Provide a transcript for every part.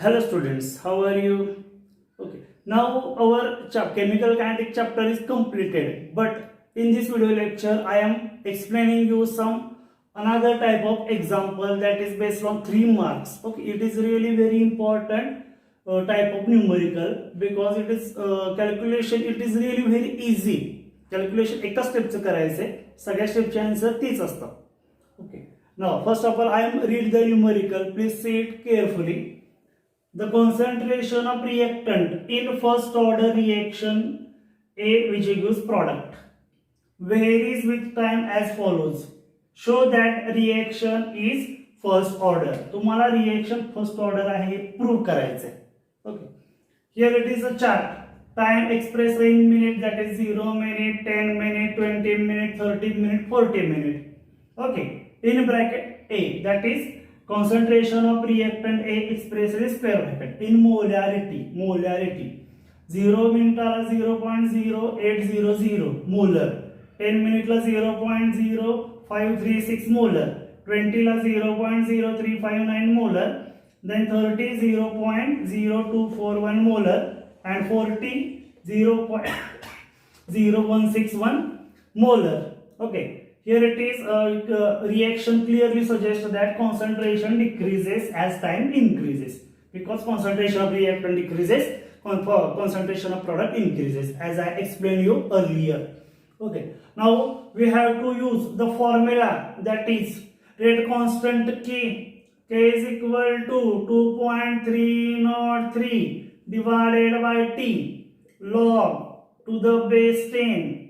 Hello students, how are you? Okay, now our chemical kinetic chapter is completed, but in this video lecture I am explaining you some another type of example that is based on 3 marks. Okay, it is really very important type of numerical because it is calculation, it is really very easy. Calculation एका स्टेपचं करायचंय, सगळ्या स्टेपचे answer तीच असतात. Okay, now first of all I am read the numerical, please see it carefully. The concentration of reactant in first order reaction A, which gives product, varies with time as follows. Show that reaction is first order. तुम्हाला reaction first order आहे हे prove करायचं आहे. Okay. Here it is a chart. Time expressed in minute, that is 0 minute, 10 minute, 20 minute, 30 minute, 40 minute. Okay. In bracket A, that is concentration of reactant A expressed in square bracket in molarity. 0 मिनिटाला 0.0800 molar, 10 मिनिटला 0.0536 molar, 20 ला 0.0359 molar, then 30 0.0241 molar and 40 0.0161 molar. Okay, here it is reaction clearly suggests that concentration decreases as time increases, because concentration of reactant decreases, concentration of product increases, as I explained you earlier. Okay, now we have to use the formula, that is rate constant K is equal to 2.303 divided by T log to the base 10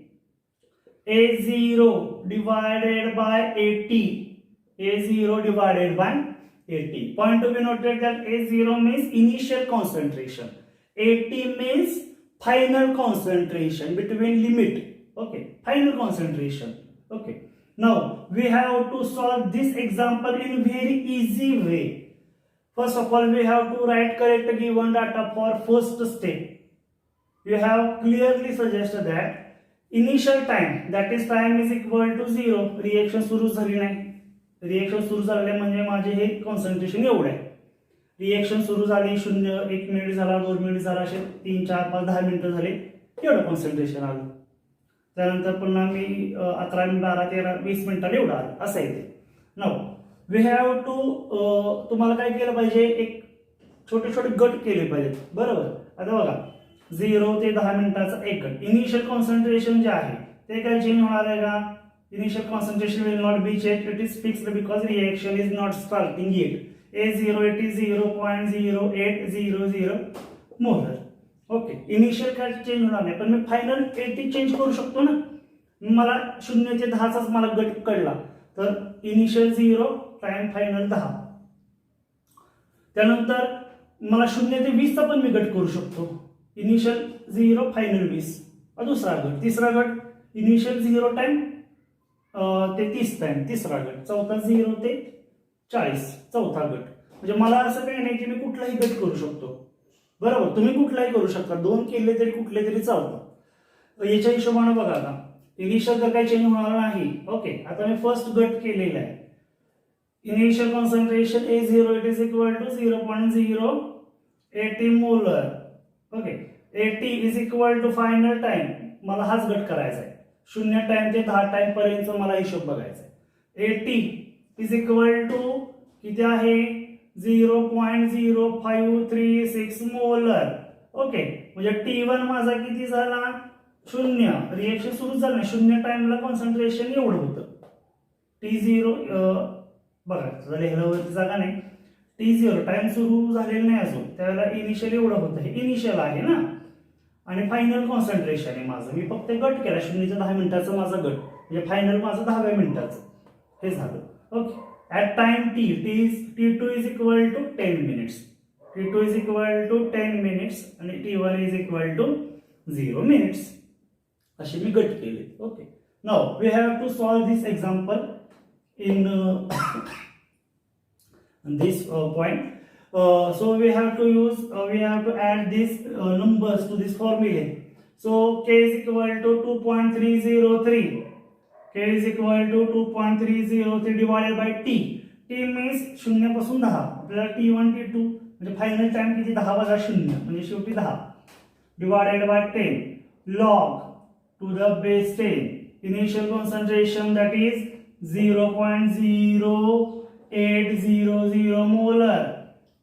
A0 divided by 80. A0 divided by 80. Point to be noted that A0 means initial concentration. 80 means final concentration between limit. Okay, final concentration. Okay. Now we have to solve this example in very easy way. First of all, we have to write correct given data for first step. We have clearly suggested that initial time, that is time is equal to 0. Reaction सुरू झाली नाही. Reaction सुरू झाले म्हणजे माझे हे concentration एवढं आहे. रिएक्शन सुरू झाली 0, 1 मिनिट झाला, 2 मिनिट झाला, असे 3, 4, 5, 10 मिनिटं झाले, एवढं कॉन्सन्ट्रेशन आलं. त्यानंतर पुन्हा मी 11, 12, 13, 20 मिनिटाला एवढं आलं, असं आहे ते. नाउ वी हॅव टू, तुम्हाला काय केलं पाहिजे, एक छोटे छोटे गट केले पाहिजेत, बरोबर. आता बघा 0 ते 10 मिनिटाचा एक गट. इनिशियल कॉन्सन्ट्रेशन जे आहे ते काय चेंज होणार आहे का? Initial concentration will not be change, it is fixed because reaction is not starting eight. A0 it is 0.0800 molar. Okay, initial काय चेंज होणार नाही, पण मी फायनल 80 चेंज करू शकतो ना. मला 0 ते 10चाच मला गट कळला, तर इनिशियल 0 टाइम फायनल 10. त्यानंतर मला 0 ते 20चा पण मी गट करू शकतो. Initial 0 final 20. दुसरा गट, तिसरा गट इनिशियल 0 टाइम ते 30 टाइम तिसरा गट, चौथा 0 ते 40 चौथा गट. म्हणजे मला असं काही नाही की मी कुठलाही गट करू शकतो, बरोबर. तुम्ही कुठलाही करू शकता, 2 केले तरी कुठले तरी चालतं. याच्या हिशोबाने बघा, आता इनिशियल तर काही चेंज होणार नाही. ओके, आता मी फर्स्ट गट केलेला आहे. Initial concentration A0 it is equal to 0.080 molar. Okay, 80 is equal to final time, मला हाच गट करायचा आहे. 0 टाइम ते 10 टाइम पर्यंत मला हिशोब बघायचा आहे. 80 इज इक्वल टू किती आहे, 0.0536 मोलर. ओके, म्हणजे T1 माझा किती झाला, 0. रिएक्शन सुरू झालं नाही, 0 टाइमला कॉन्सन्ट्रेशन एवढं होतं. T0 बघा लिहिल्यावरती जागा नाही. T0 टाइम सुरू झालेला नाही अजून, त्यावेळेला इनिशियल एवढं होतं. हे इनिशियल आहे ना, आणि फायनल कॉन्सन्ट्रेशन आहे माझं. मी फक्त गट केला 0 ते 10 मिनिटाचा माझा गट, म्हणजे फायनल माझं 10व्या मिनिटाचं हे झालं. Okay, at time T2 is equal to 10 minutes. T2 is equal to 10 minutes and T1 is equal to 0 minutes. असे मी गट केले. Okay, now we have to solve this example in this point. So we have to add these numbers to this formula. So K is equal to 2.303. K is equal to 2.303 divided by T. T means 0 पासून 10. आपल्याला T1, T2 म्हणजे final time किती 10 वजा 0 म्हणजे शेवटी 10 divided by 10 log to the base 10 initial concentration that is 0.0800 molar,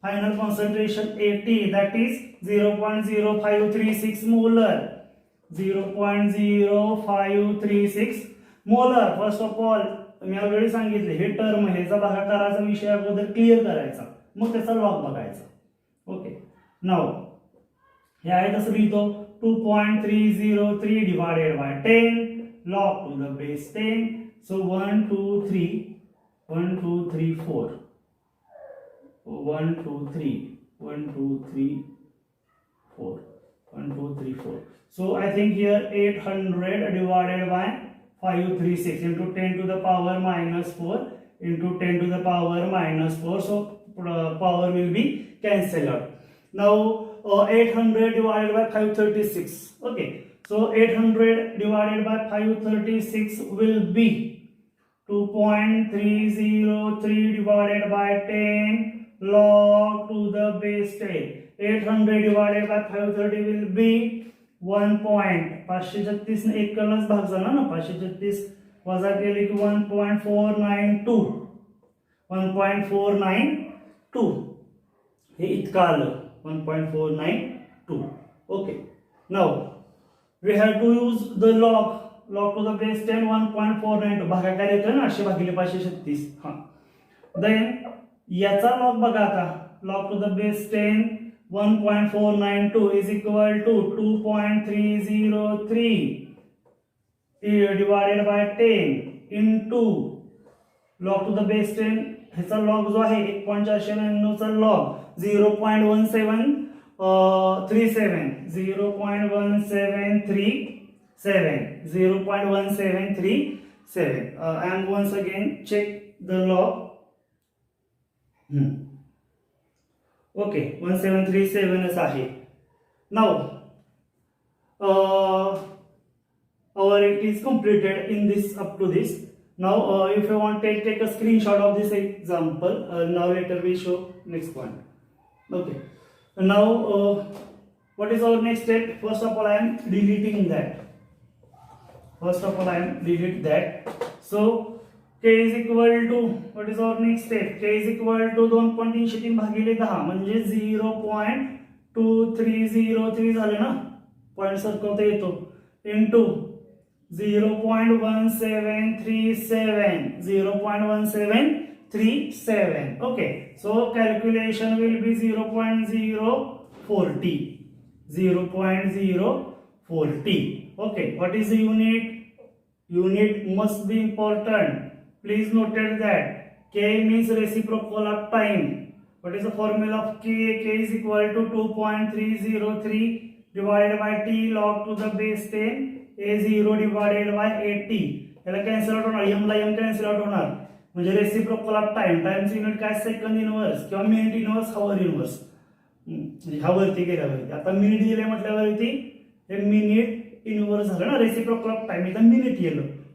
final concentration 80 that is 0.0536 molar, 0.0536 molar. First of all me already सांगितले हे term ह्याचा भागाकाराचा विषय अगोदर क्लिअर करायचा मग त्याचा लॉग बघायचा. ओके नाव हे आहे तसं लिहितो 2.303 divided by 10 log to the base 10. So 1 2 3 1 2 3 4 1 2 3 1 2 3 4 1 2 3 4. So I think here 800 divided by 536 into 10 to the power minus 4 into 10 to the power minus 4. So power will be cancelled out. Now 800 divided by 536. Okay, so 800 divided by 536 will be 2.303 divided by 10 log to the base 10. 800 divided by 530 will be 536 ने 1 करण्यास भाग झाला ना 536 वजा केले की 1.492 1.492 हे इतका आलं 1.492. Okay, now we have to use the log to the base 10 1.492 भागाकार येतो ना 800 भागिले 536. हां देन याचा लॉग बघा आता log to the base 10 1.492 is equal to 2.303 divided by 10 into log to the base 10 ह्याचा लॉग जो आहे 1.499 चा log 0.1737 and once again check the log. Okay, 1737 is आहे. Now our it is completed in this up to this. Now if you want to take a screenshot of this example, now later we show next one. Okay, now what is our next step? First of all I am deleting that. So k is equal to what is our next step? K is equal to 2.303 भागिले 10 म्हणजे 0.2303 झाले ना point सरकवता येतो into 0.1737. Okay, so calculation will be 0.040. Okay, what is the unit? Unit must be important. Please note that K means reciprocal of time. What is the formula of K? K is equal to 2.303 divided by T log to the base 10 A0 divided by 80. याला cancel out होणार m ला m cancel out होणार म्हणजे reciprocal of time टाइमचं unit काय second inverse किंवा minute inverse hover inverse म्हणजे हा वरती गेल्यावरती आता मिनिट गेले म्हटल्यावरती हे मिनिट इनवर्स झालं ना रेसिप्रोकल ऑफ टाइम इथं मिनिट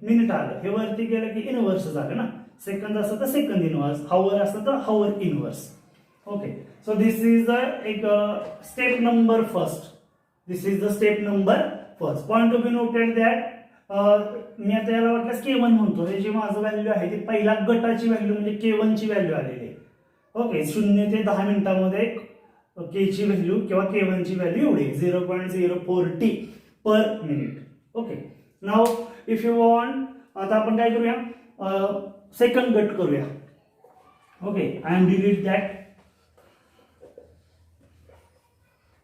मिनिट आलं हे वरती गेलं की इनवर्स झालं ना सेकंद असतं तर सेकंड इनवर्स हॉवर असतं तर hover inverse. Okay so this is the एक step number first. Point to be noted that मी आता याला वाटल्यास K1 म्हणतो हे जे माझं व्हॅल्यू आहे ते पहिल्या गटाची व्हॅल्यू म्हणजे K1 ची व्हॅल्यू आलेली आहे. ओके 0 ते 10 मिनिटांमध्ये K ची व्हॅल्यू किंवा K1 ची व्हॅल्यू एवढी 0.040 per minute. Okay now if you want आता आपण काय करूया सेकंड गट करूया. Okay I am delete that.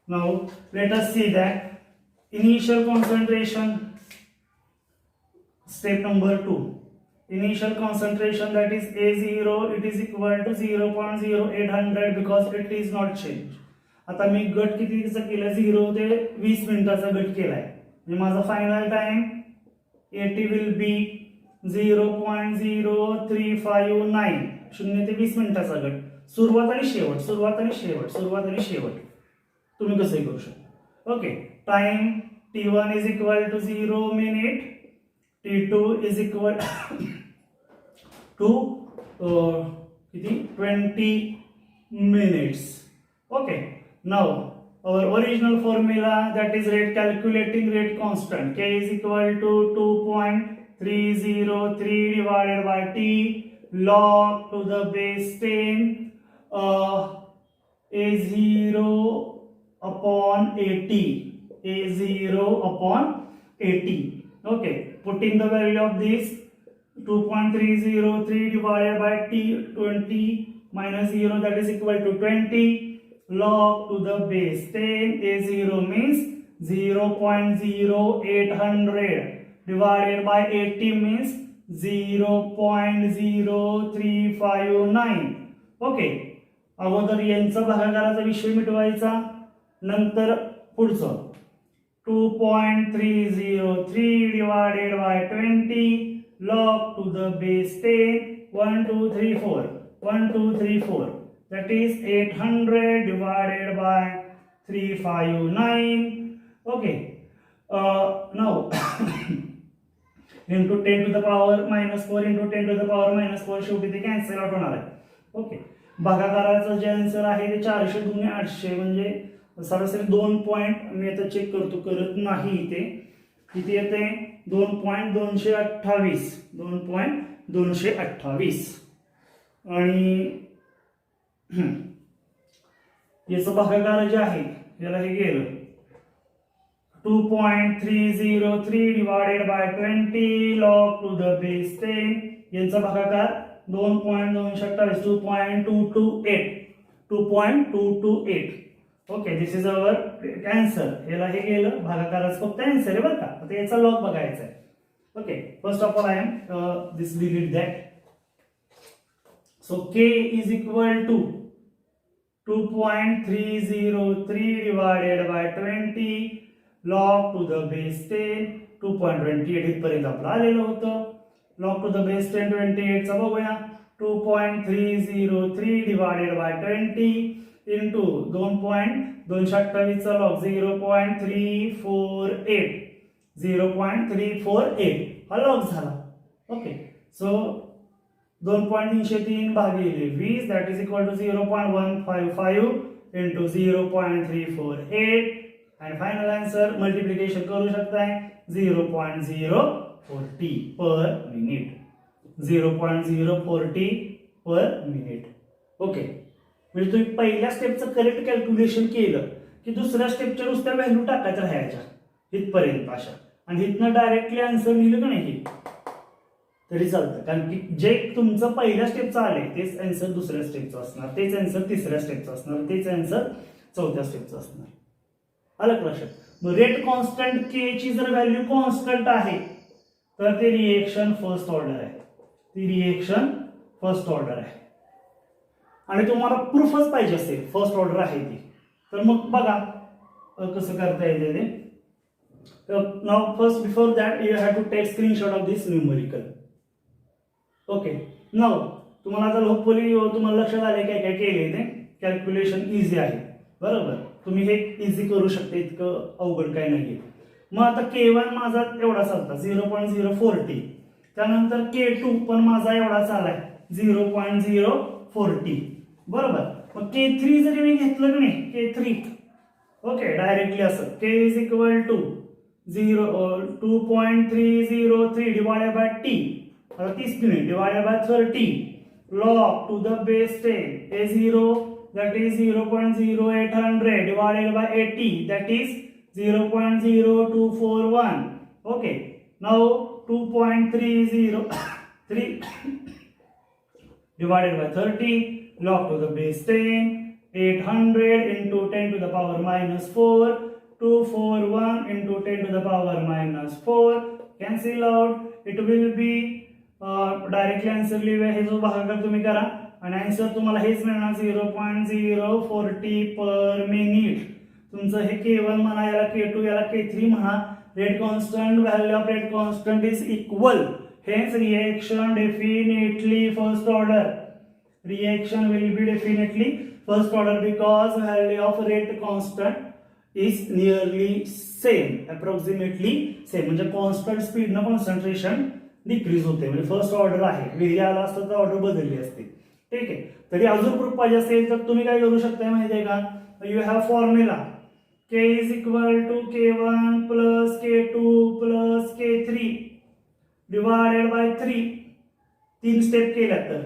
Now let us see that initial concentration step number 2 initial concentration that is A0 it is equal to 0.0800 because it is not changed. आता मी गट कितीचा केला 0 ते 20 मिनिटाचा गट केलाय म्हणजे माझा फायनल टाइम 80 will be 0.0359 0 ते 20 मिनिटाचा गट सुरुवात आणि शेवट तुम्ही कसंही करू शकता. Okay time T1 is equal to 0 minute, T2 is equal to 20 minutes. Okay, now our original formula, that is rate, calculating rate constant, k is equal to 2.303 divided by t log to the base 10 a0 upon 80, a0 upon 80. Okay, putting the value of this 2.303 divided by t 20 minus 0, that is equal to 20 log to the base 10. A0 means 0.0800 divided by 80 means 0.0359. Okay, अगोदर यांचा भागाकाराचा विषय मिटवायचा, नंतर पुढचं 2.303 divided by 20 log to the base 10. 1 2 3 4 1 2 3 4, that is 800 divided by 359. Okay, now into 10 to the power minus 4 into 10 to the power minus 4, शेवटी ते cancel out होणार आहे. Okay, भागाकाराचं जे आन्सर आहे ते 400 दुने 800, म्हणजे सरासरी 2 पॉइंट, मी आता चेक करतो, करत नाही इथे, किती येते 2.228, 2.228. आणि याचं भागाकार जे आहे याला हे गेलं 2.303 divided by 20 log to the base 10. यांचा भागाकार 2.228, 2.228. Okay, this is our answer. याला हे गेलं, भागाकाराचं फक्त आन्सर आहे बरं का. आता याचा लॉग बघायचा आहे. Okay, first of all I am this delete that. So k is equal to 2.303 divided by 20 log to the base 10. 2.28 इथपर्यंत आपलं आलेलं होतं. log to the base 10 28 चा बघूया. 2.303 divided by 20 into 2.228 चा log 0.348. 0.348 हा लॉग झाला. ओके, सो 2.303 भागिले 20, that is equal to 0.155 into 0.348, and final answer multiplication करू शकताय 0.040 per minute. 0.040 per minute. Okay, म्हणजे तुम्ही पहिल्या स्टेपचं करेक्ट कॅल्क्युलेशन केलं की दुसऱ्या स्टेपच्या नुसत्या व्हॅल्यू टाकायच्या राहायच्या इथपर्यंत अशा, आणि इथनं डायरेक्टली आन्सर लिहिलं का नाही तरी चालतं, कारण की जे तुमचं पहिल्या स्टेपचं आले तेच आन्सर दुसऱ्या स्टेपचं असणार, तेच आन्सर तिसऱ्या स्टेपचं असणार, तेच आन्सर चौथ्या स्टेपचं असणार. आलं लक्षात. मग रेट कॉन्स्टंट के ची जर व्हॅल्यू कॉन्स्टंट आहे तर ते रिएक्शन फर्स्ट ऑर्डर आहे, ती रिएक्शन फर्स्ट ऑर्डर आहे. आणि तुम्हाला प्रूफच पाहिजे असेल फर्स्ट ऑर्डर आहे ती, तर मग बघा कसं करता येते ते. Now first before that you have to take screenshot of this numerical. Okay, now तुम्हाला आता होपफुली तुम्हाला लक्षात आले काय काय केले ते. कॅल्क्युलेशन इझी आहे, बरोबर, तुम्ही हे इझी करू शकता, इतकं अवघड काय नाहीये. मग आता K1 माझा एवढा चालता 0.040, त्यानंतर K2 पण माझा एवढा चालाय 0.040, बरोबर. मग K3 जरी मी घेतलं की नाही, K3 ओके डायरेक्टली असं K is equal to 2.303 divided by T, 30 minute divided by 30 log to the base 10. A0 that is 0.0800 divided by 80, that is 0.0241. Okay, now 2.303 divided by 30 log to the base 10. 800 into 10 to the power minus 4. 241 into 10 to the power minus 4. Cancel out. It will be directly answer लिहूया. हे जो भागाकार तुम्ही करा आणि answer तुम्हाला हेच मिळणार 0.040 पर मिनिट. तुमचं हे K1 म्हणा, याला K2, याला K3 म्हणा. Rate constant, value of rate constant is equal, hence reaction definitely first order. Reaction will be definitely first order because value of rate constant is nearly same, approximately same. म्हणजे constant स्पीडनं concentration decrease होते, म्हणजे first order आहे. Very आला असतं तर order बदलली असते. ठीक आहे. तरी अजून प्रूफ पाहिजे असेल तर तुम्ही काय करू शकता माहिती आहे का, you have formula K is equal to K1 plus K2 plus K3 divided by 3. 3 step केल्या तर,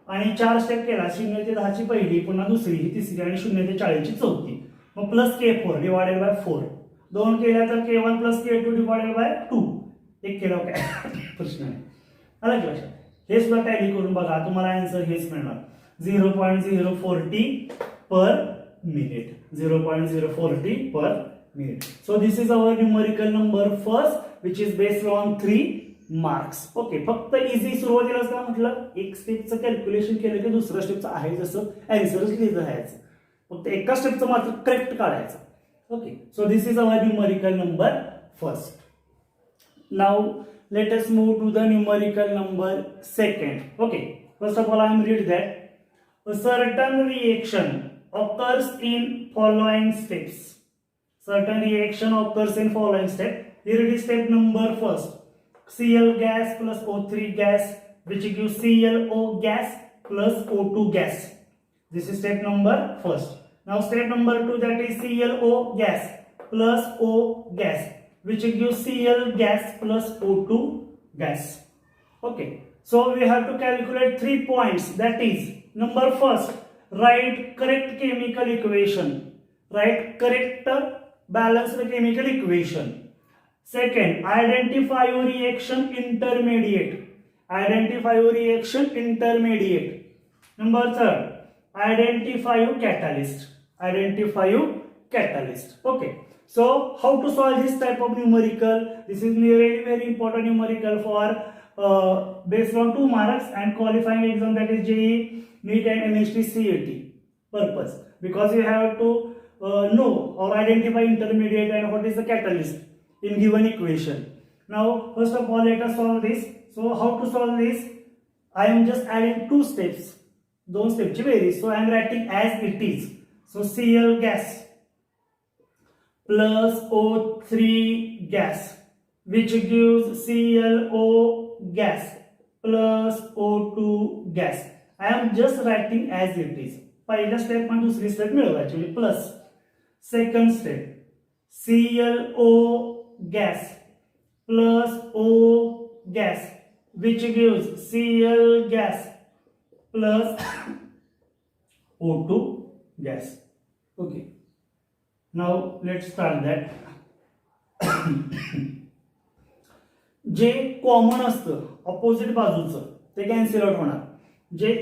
आणि 4 स्टेप केला 0 ते 10 ची पहिली, पुन्हा दुसरी, ही तिसरी, आणि 0 ते 40 ची चौथी. मग प्लस K4 डिवायडेड बाय 4. 2 केल्या तर K1 plus K2 divided by 2. एक केलं काय प्रश्न आहे. आलं लक्षात. हे सुद्धा टॅली करून बघा, तुम्हाला आन्सर हेच मिळणार 0.040 पर minute. 0.040 per minute. So this is our numerical number first, which is based on 3 marks. Okay, फक्त इझी सुरुवातीला काय म्हटलं, एक स्टेपचं कॅल्क्युलेशन केलं की दुसऱ्या स्टेपचं आहे जसं आन्सरच लिहित राहायचं, फक्त एका स्टेपचं मात्र करेक्ट काढायचं. Okay, so this is our numerical number first. Now let us move to the numerical number second. Okay, first of all I am read that a certain reaction occurs in following steps. Certain reaction occurs in following step. Here it is step number first. Cl gas plus O3 gas, which gives ClO gas plus O2 gas. This is step number first. Now step number 2, that is ClO gas plus O gas, which gives Cl gas plus O2 gas. Okay, so we have to calculate 3 points. That is, number first, write correct chemical equation. Write correct balanced chemical equation. Second, identify your reaction intermediate. Identify your reaction intermediate. Number third, identify your catalyst. Identify your catalyst. Okay, so how to solve this type of numerical? This is very very important numerical for based on 2 marks and qualifying exam, that is JEE, NEET and NHT CET purpose, because you have to know or identify intermediate and what is the catalyst in given equation. Now first of all let us solve this. So how to solve this? I am just adding 2 steps, 2 steps vary, so I am writing as it is. So Cl gas plus O3 gas, which gives ClO gas plus O2 gas. I am just writing as it is. पहिला step आणि दुसरी step मिळवायची, plus second step ClO gas plus O gas, which gives Cl gas plus O2 gas. Okay, now let's start that. जे common असतं opposite बाजूचं ते cancel out होणार, जे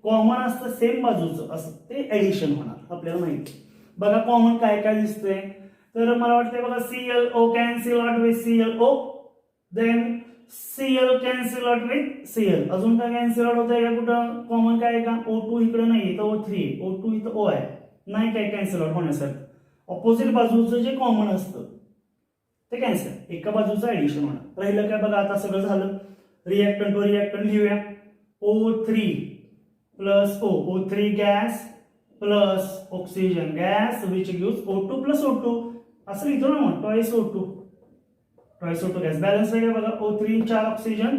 कॉमन असतं सेम बाजूचं असं ते ऍडिशन होणार. आपल्याला माहिती बघा कॉमन काय काय दिसतंय, तर मला वाटतंय बघा ClO cancel out with ClO, then Cl cancel out with Cl. अजून काय कॅन्सल आउट होतंय का, कुठं कॉमन काय आहे का, O2 इकडे नाही तर O3, O2 इथं O आहे, नाही काय कॅन्सल आउट होण्यासाठी. ऑपोजिट बाजूचं जे कॉमन असतं ते कॅन्सल, एका बाजूचं ऍडिशन होणार. राहिलं काय बघा, आता सगळं झालं. रिएक्टंट टू रिएक्टंट लिहूया. O3 plus O3 gas plus oxygen gas, which gives O2 plus O2 असं लिहितो ना मग, ट्वाइस O2 गॅस. बॅलन्स आहे बघा, O3 4 oxygen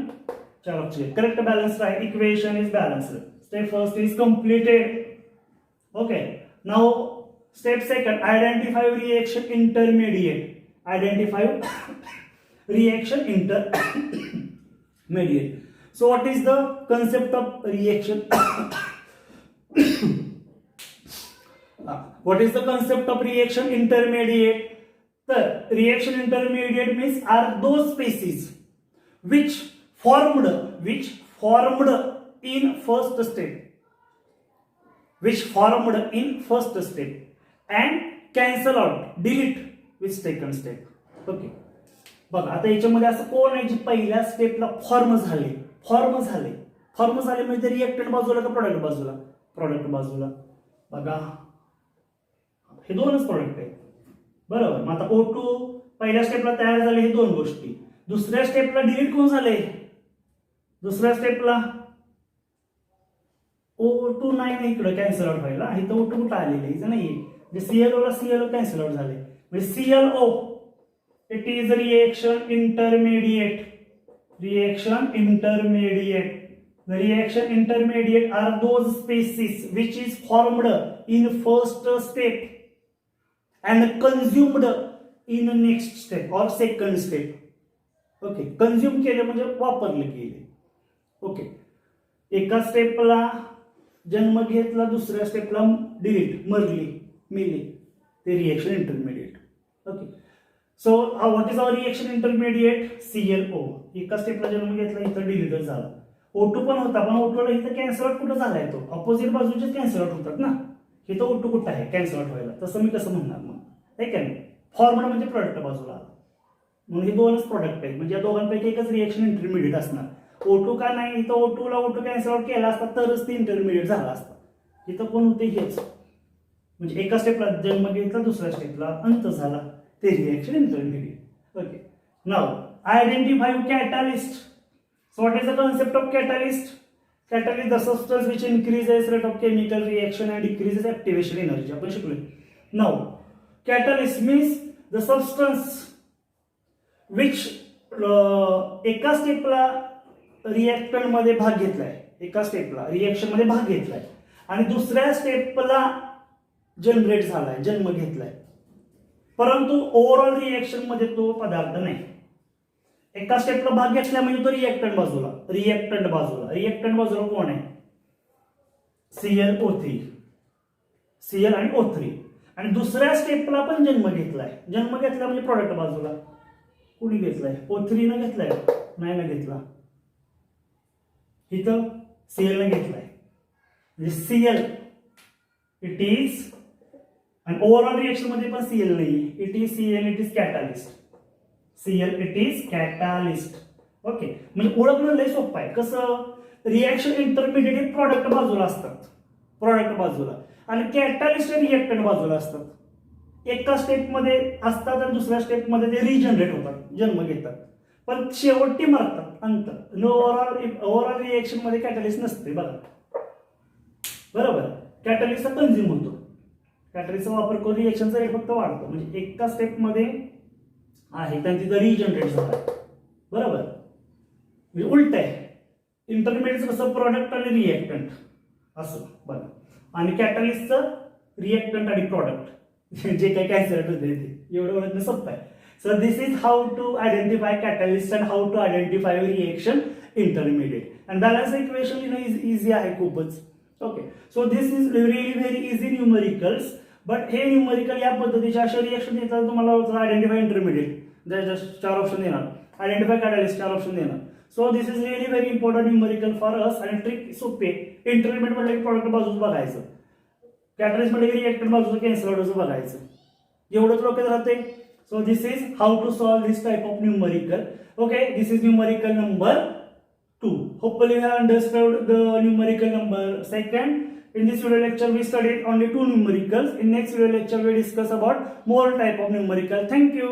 4 oxygen, correct balance आहे. Equation is balanced. Step first is completed. Okay, now step second, identify reaction intermediate. Identify reaction intermediate. So what is the concept of reaction? What is the concept of reaction intermediate? The reaction intermediate means are those species which formed in first step, and cancel out, delete with second step. Okay, बघा आता याच्यामध्ये असं कोण आहे जे पहिल्या स्टेपला form झाले म्हणजे रिएक्टंट बाजूला का प्रोडक्ट बाजूला. बघा हे दोनच प्रोडक्ट आहेत बरोबर. मग आता O2 पहिल्या स्टेपला तयार झाले, हे 2 गोष्टी. दुसऱ्या स्टेपला डिलीट कोण झाले, दुसऱ्या स्टेपला O2 नाही इकडे कॅन्सल आउट व्हायला, इथं O2 कुठं आलेलं आहे, इथं नाहीये. ClO कॅन्सल आउट झाले, म्हणजे ClO it is reaction intermediate The reaction intermediate are those species which is formed in first step and consumed in next step or second step. Okay, consume केले म्हणजे वापरले गेले. ओके, एका स्टेपला जन्म घेतला, दुसऱ्या स्टेपला डिलीट, मरली, मेली, ते reaction intermediate. Okay, so what is our reaction intermediate? ClO. एका स्टेपला जन्म घेतला, इथं डिलीटच झाला. O2 पण होता, पण O2 ला इथं कॅन्सल आउट कुठं झालाय? तो अपोजिट बाजूचे कॅन्सल आउट होतात ना, इथं O2 कुठं आहे कॅन्सल आउट व्हायला? तसं मी कसं म्हणणार मग? हे काय फॉर्मड म्हणजे प्रोडक्ट बाजूला आला, म्हणून हे दोनच प्रोडक्ट आहेत, म्हणजे या दोघांपैकी एकच रिएक्शन इंटरमिडिएट असणार. O2 का नाही? इथं O2 ला O2 कॅन्सल आउट केला असता तरच ते इंटरमिडिएट झाला असता. इथं कोण होते? हेच, म्हणजे एका स्टेपला जन्म घेतला, दुसऱ्या स्टेपला अंत झाला, ते reaction intermediate. Okay, now identify catalyst. So what is the concept of catalyst? Catalyst is the substance which increases rate of chemical reaction and decreases activation energy. आपण शिकलोय. Now, catalyst means the substance which एका स्टेपला reactant मध्ये भाग घेतलाय, एका स्टेपला reaction मध्ये भाग घेतलाय आणि दुसऱ्या स्टेपला जनरेट झालाय, जन्म घेतलाय, परंतु ओव्हरऑल रिएक्शन मध्ये तो पदार्थ नाही. एका स्टेपला भाग घेतला म्हणजे तो रिएक्टंट बाजूला, रिएक्टंट बाजूला कोण आहे? ClO3, Cl आणि O3. आणि दुसऱ्या स्टेपला पण जन्म घेतलाय, जन्म घेतला म्हणजे प्रोडक्ट बाजूला कोणी घेतलाय? O3 न घेतलाय? नाही ना घेतला, इथं Cl ने घेतलाय, म्हणजे Cl इट इज, आणि ओव्हरऑल रिएक्शन मध्ये पण Cl नाही, it is Cl, it is catalyst. Cl it is catalyst. Okay, म्हणजे ओळखणं लय सोपं आहे. कसं? रिएक्शन इंटरमिडिएट प्रोडक्ट बाजूला असतात, प्रोडक्ट बाजूला, आणि कॅटलिस्ट रिएक्टंट बाजूला असतात. एका स्टेप मध्ये असतात आणि दुसऱ्या स्टेप मध्ये ते रिजनरेट होतात, जन्म घेतात, पण शेवटी मरतात, अंत. ओव्हरऑल रिएक्शन मध्ये कॅटलिस्ट नसते बघा, बरोबर. कॅटलिस्टचा कंझ्युम होतो, कॅटलिस्टचा वापर करून रिएक्शनचा रेट फक्त वाढतो, म्हणजे एका स्टेप मध्ये आहे त्यांनी तिथं रिजनरेट झाला, बरोबर. म्हणजे उलट आहे, इंटरमिडिएट कसं प्रोडक्ट आणि रिएक्टंट असं बघा, आणि कॅटलिस्टचं रिएक्टंट आणि प्रोडक्ट जे काही कॅन्सल होते ते एवढं ओळखणं सोपं आहे. So this is how to identify catalyst and how to identify reaction intermediate. And balance equation easy आहे खूपच. Okay, so this is very easy numericals. But हे न्यूमरिकल या पद्धतीच्या अशा रिएक्शन देतात तुम्हाला. आयडेंटिफाय इंटरमिडिएट जस्ट 4 ऑप्शन देणार, identify catalyst 4 option देणार. So this is really very important numerical for us. आणि ट्रिक सोपे. इंटरमिडिएट म्हणजे प्रोडक्ट बाजूच बघायचं, कॅटलिस्ट म्हणजे रिएक्टंट बाजूचं कॅन्सल आउटचं बघायचं, एवढंच डोक्यात राहते. So this is how to solve this type of numerical. Okay, this is numerical number 2. Hopefully you have understood the numerical number 2. In this video lecture we studied only 2 numericals. In next video lecture we discuss about more type of numerical. Thank you.